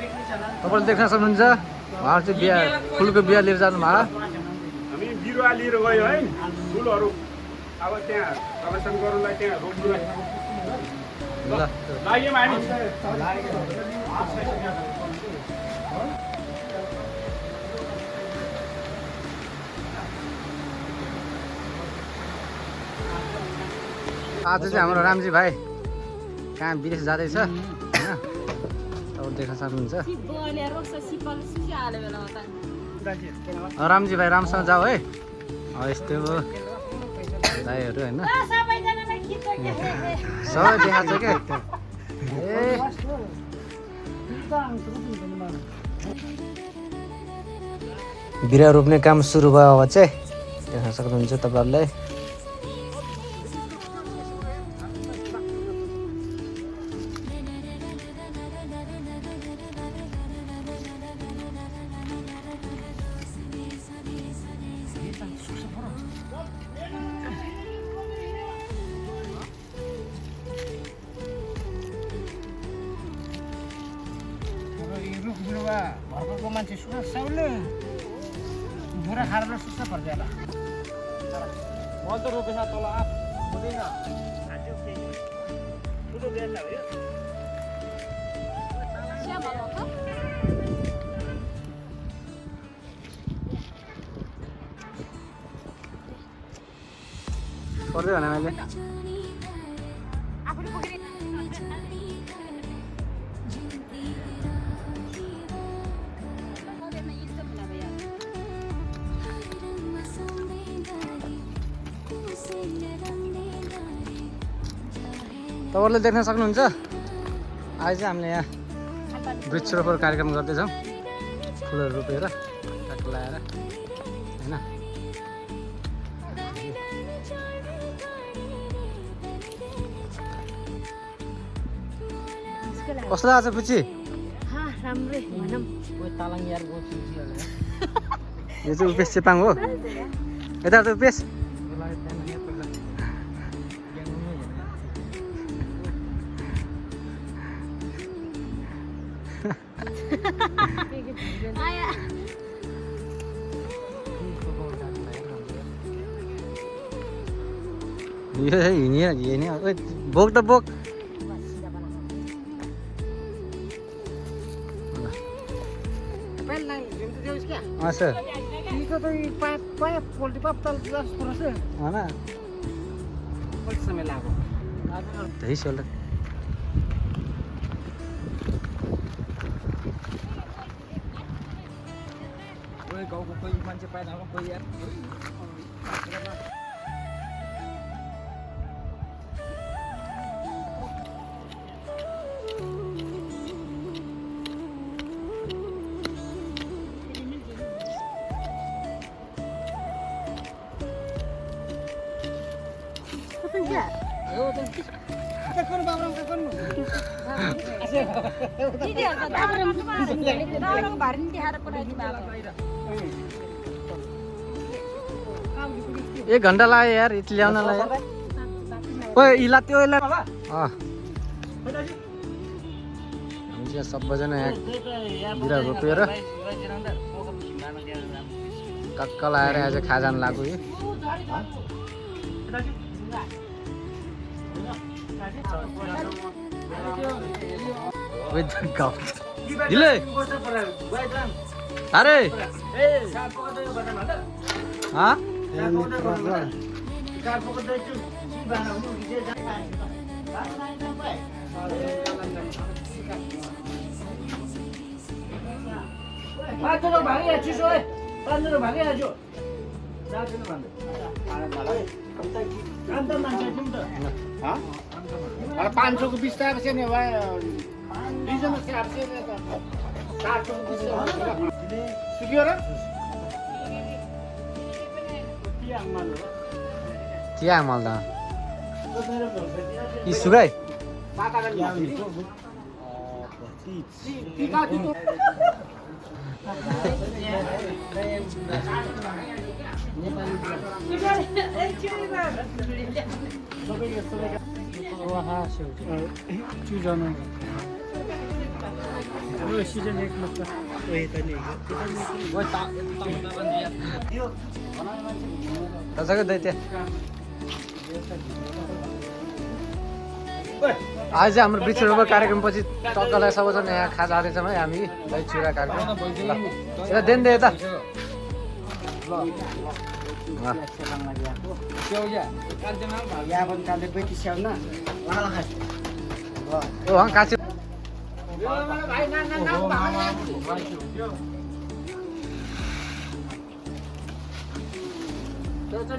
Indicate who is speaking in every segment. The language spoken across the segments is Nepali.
Speaker 1: तपाईँले देख्न सक्नुहुन्छ उहाँहरू चाहिँ बिहा फुलको बिहा लिएर जानु भयो।
Speaker 2: हामी बिरुवा लिएर गयो है फुलहरू अब त्यहाँ प्रदर्शन गर्नुलाई त्यहाँ रोप्नुलाई लाग्यौँ हामी।
Speaker 1: आज चाहिँ हाम्रो रामजी भाइ कहाँ विदेश जाँदैछ होइन, तपाईँ देख्न सक्नुहुन्छ। रामजी भाइ राम्रोसँग जाऊ है। यस्तै हो दाइहरू होइन, सबै देखाएको छ क्या। बिरुवा रोप्ने काम सुरु भयो अब चाहिँ देख्न सक्नुहुन्छ तपाईँहरूले।
Speaker 3: घरको मान्छे सुसाउले झोरा खाएर सुसा पर्छ होला।
Speaker 2: मल त रोपेछ तल आफ हुँदैन ठुलो बेच्छ हो यो।
Speaker 1: पर्दै भने मैले तपाईँहरूले देख्न सक्नुहुन्छ आज चाहिँ हामीले यहाँ वृक्षरोपण कार्यक्रम गर्दैछौँ। फुलहरू रोपेर काठ लगाएर होइन। कस्तो लाग्छ पुची?
Speaker 4: राम्रै भनौँ।
Speaker 1: यो चाहिँ उपेश चेपाङ हो। यता त उपेश यो हिँड्ने बोक त बोक। सर
Speaker 3: समय लाग्यो गाउँको कोही मान्छे पाएन कोही यार।
Speaker 1: एक घन्टा लाग्यो यार यति ल्याउनलाई। ओए इला त्यो इला हामी चाहिँ सबैजना यहाँ बिरुवा रोपेर टक्क लगाएर यहाँ चाहिँ खाजान लाग्यो। अरे हाँ
Speaker 3: अरे 500 को 20 टाका से नहीं भाई डीजल से आपसे 400 को 20 सुकियो र
Speaker 1: क्या मल दा ई सुगाई कसैको दैत्य आज चाहिँ हाम्रो वृक्षरोपण कार्यक्रमपछि टक्कलाई सबैजना यहाँ खाजा खाँदैछौँ है हामी दही चिउरा कार्यक्रम ल यता देन दे यता ओ वहाँ काँची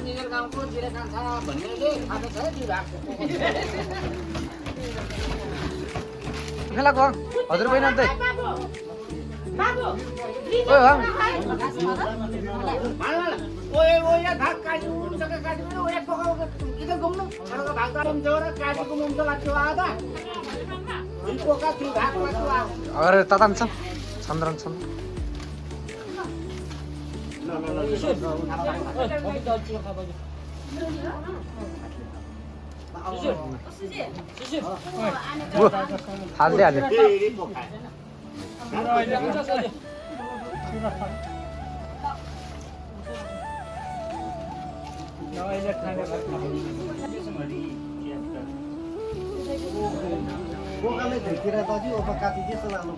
Speaker 3: निजर गाउँको जिरा खान्छ भन्नेले खाएको छ त्यो भएको
Speaker 1: खेलाको हजुर बहिनी अन्त
Speaker 3: ओए ओए भाग काटी उठ्छ काटी ओए पकाउको किन घुम्नु छडको भाग काट्नु जोरा काटीको मुन्टो लाग्थ्यो आधा इ पोका थियो भाग लाग्थ्यो
Speaker 1: अरे तताम छ चन्द्रन छ हाल्दै हाल्यो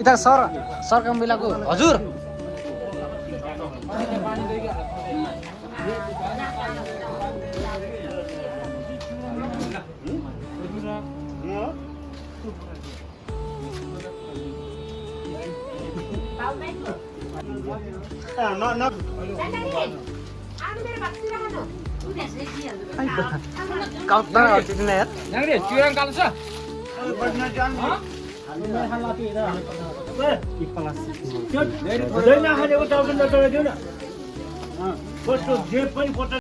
Speaker 1: यता सरकाम बेलाको हजुर